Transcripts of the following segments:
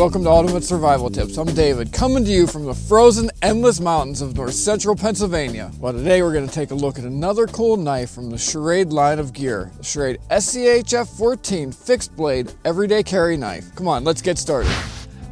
welcome to Ultimate Survival Tips. I'm David, coming to you from the frozen, endless mountains of north central Pennsylvania. Well, today we're going to take a look at another cool knife from the Schrade line of gear. The Schrade SCHF-14 fixed blade everyday carry knife. Come on, let's get started.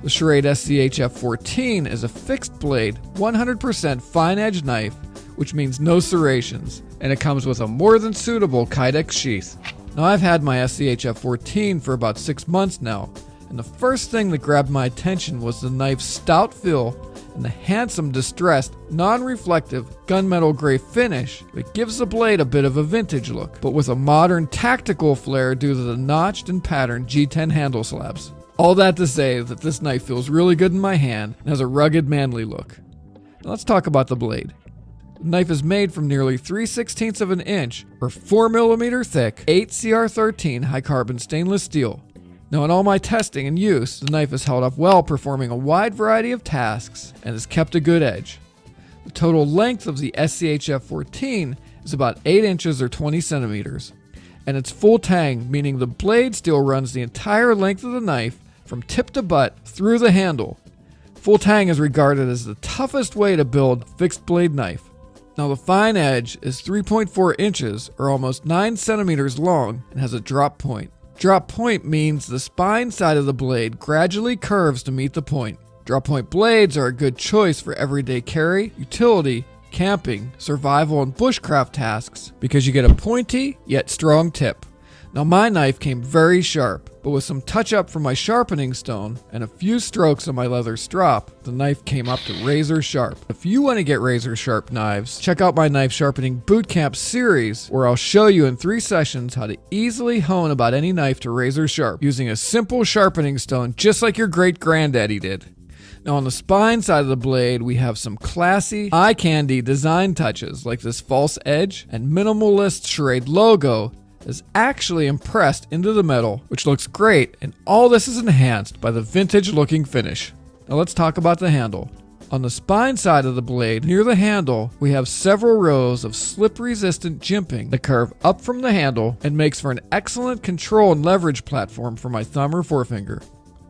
The Schrade SCHF-14 is a fixed blade, 100% fine edge knife, which means no serrations, and it comes with a more than suitable Kydex sheath. Now, I've had my SCHF-14 for about 6 months now, and the first thing that grabbed my attention was the knife's stout feel and the handsome, distressed, non-reflective gunmetal gray finish that gives the blade a bit of a vintage look, but with a modern tactical flair due to the notched and patterned G10 handle slabs. All that to say that this knife feels really good in my hand and has a rugged, manly look. Now let's talk about the blade. The knife is made from nearly 3/16 of an inch, or 4mm thick, 8CR13 high carbon stainless steel. Now, in all my testing and use, the knife has held up well, performing a wide variety of tasks and has kept a good edge. The total length of the SCHF-14 is about 8 inches or 20 centimeters, and it's full tang, meaning the blade steel runs the entire length of the knife from tip to butt through the handle. Full tang is regarded as the toughest way to build a fixed blade knife. Now, the fine edge is 3.4 inches or almost 9 centimeters long and has a drop point. Drop point means the spine side of the blade gradually curves to meet the point. Drop point blades are a good choice for everyday carry, utility, camping, survival, and bushcraft tasks because you get a pointy yet strong tip. Now, my knife came very sharp, but with some touch up from my sharpening stone and a few strokes on my leather strop, the knife came up to razor sharp. If you want to get razor sharp knives, check out my knife sharpening Bootcamp series, where I'll show you in 3 sessions how to easily hone about any knife to razor sharp using a simple sharpening stone just like your great granddaddy did. Now, on the spine side of the blade, we have some classy, eye candy design touches like this false edge and minimalist Schrade logo is actually impressed into the metal, which looks great, and all this is enhanced by the vintage looking finish. Now let's talk about the handle. On the spine side of the blade, near the handle, we have several rows of slip-resistant jimping that curve up from the handle and makes for an excellent control and leverage platform for my thumb or forefinger.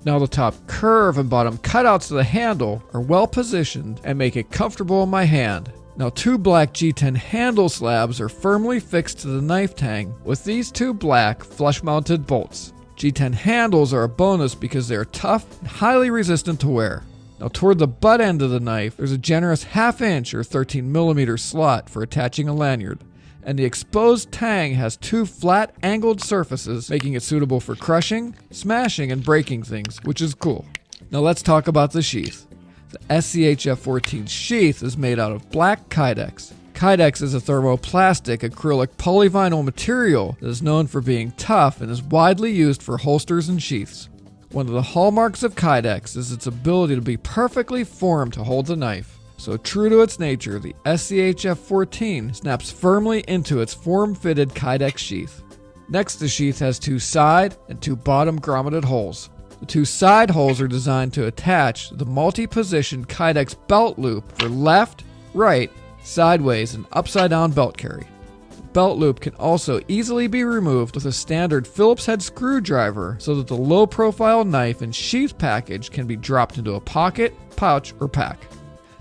Now, the top curve and bottom cutouts of the handle are well positioned and make it comfortable in my hand. Now, 2 black G10 handle slabs are firmly fixed to the knife tang with these 2 black flush-mounted bolts. G10 handles are a bonus because they are tough and highly resistant to wear. Now, toward the butt end of the knife, there's a generous 1/2 inch or 13mm slot for attaching a lanyard, and the exposed tang has 2 flat angled surfaces, making it suitable for crushing, smashing, and breaking things, which is cool. Now let's talk about the sheath. The SCHF-14 sheath is made out of black Kydex. Kydex is a thermoplastic acrylic polyvinyl material that is known for being tough and is widely used for holsters and sheaths. One of the hallmarks of Kydex is its ability to be perfectly formed to hold the knife. So, true to its nature, the SCHF-14 snaps firmly into its form-fitted Kydex sheath. Next, the sheath has 2 side and 2 bottom grommeted holes. The 2 side holes are designed to attach the multi-position Kydex belt loop for left, right, sideways, and upside-down belt carry. The belt loop can also easily be removed with a standard Phillips head screwdriver so that the low-profile knife and sheath package can be dropped into a pocket, pouch, or pack.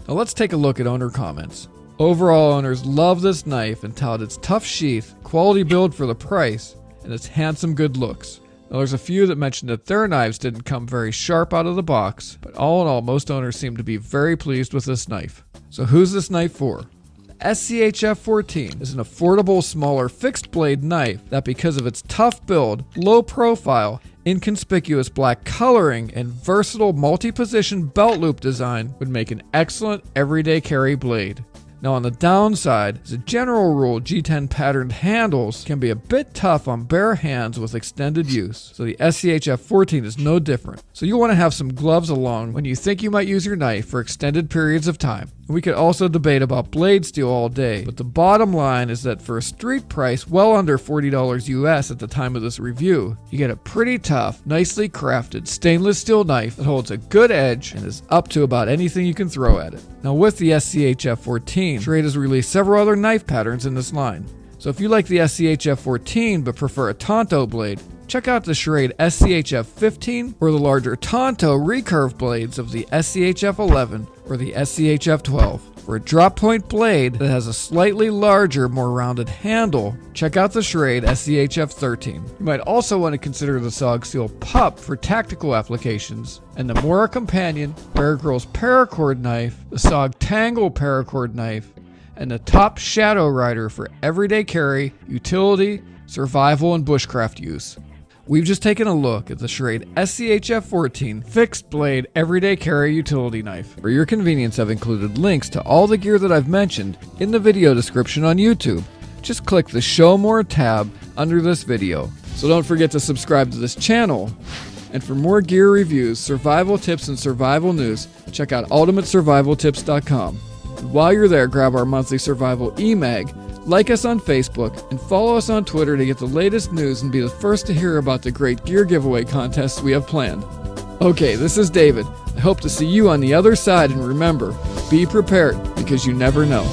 Now let's take a look at owner comments. Overall, owners love this knife and tout its tough sheath, quality build for the price, and its handsome good looks. Now, there's a few that mentioned that their knives didn't come very sharp out of the box, but all in all, most owners seem to be very pleased with this knife. So who's this knife for? The SCHF-14 is an affordable, smaller, fixed blade knife that, because of its tough build, low profile, inconspicuous black coloring, and versatile multi-position belt loop design, would make an excellent everyday carry blade. Now, on the downside, as a general rule, G10 patterned handles can be a bit tough on bare hands with extended use, so the SCHF-14 is no different. So you'll want to have some gloves along when you think you might use your knife for extended periods of time. And we could also debate about blade steel all day, but the bottom line is that for a street price well under $40 US at the time of this review, you get a pretty tough, nicely crafted stainless steel knife that holds a good edge and is up to about anything you can throw at it. Now, with the SCHF-14, Schrade has released several other knife patterns in this line. So if you like the SCHF-14 but prefer a Tanto blade, check out the Schrade SCHF 15 or the larger Tanto Recurve blades of the SCHF 11 or the SCHF 12. For a drop point blade that has a slightly larger, more rounded handle, check out the Schrade SCHF 13. You might also want to consider the SOG Seal Pup for tactical applications, and the Mora Companion, Grylls Paracord knife, the SOG Tangle Paracord knife, and the Top Shadow Rider for everyday carry, utility, survival, and bushcraft use. We've just taken a look at the Schrade SCHF 14 fixed blade everyday carry utility knife. For your convenience, I've included links to all the gear that I've mentioned in the video description on YouTube. Just click the Show More tab under this video. So don't forget to subscribe to this channel. And for more gear reviews, survival tips, and survival news, check out ultimatesurvivaltips.com. And while you're there, grab our monthly survival e-mag, like us on Facebook, and follow us on Twitter to get the latest news and be the first to hear about the great gear giveaway contests we have planned. Okay, this is David. I hope to see you on the other side, and remember, be prepared because you never know.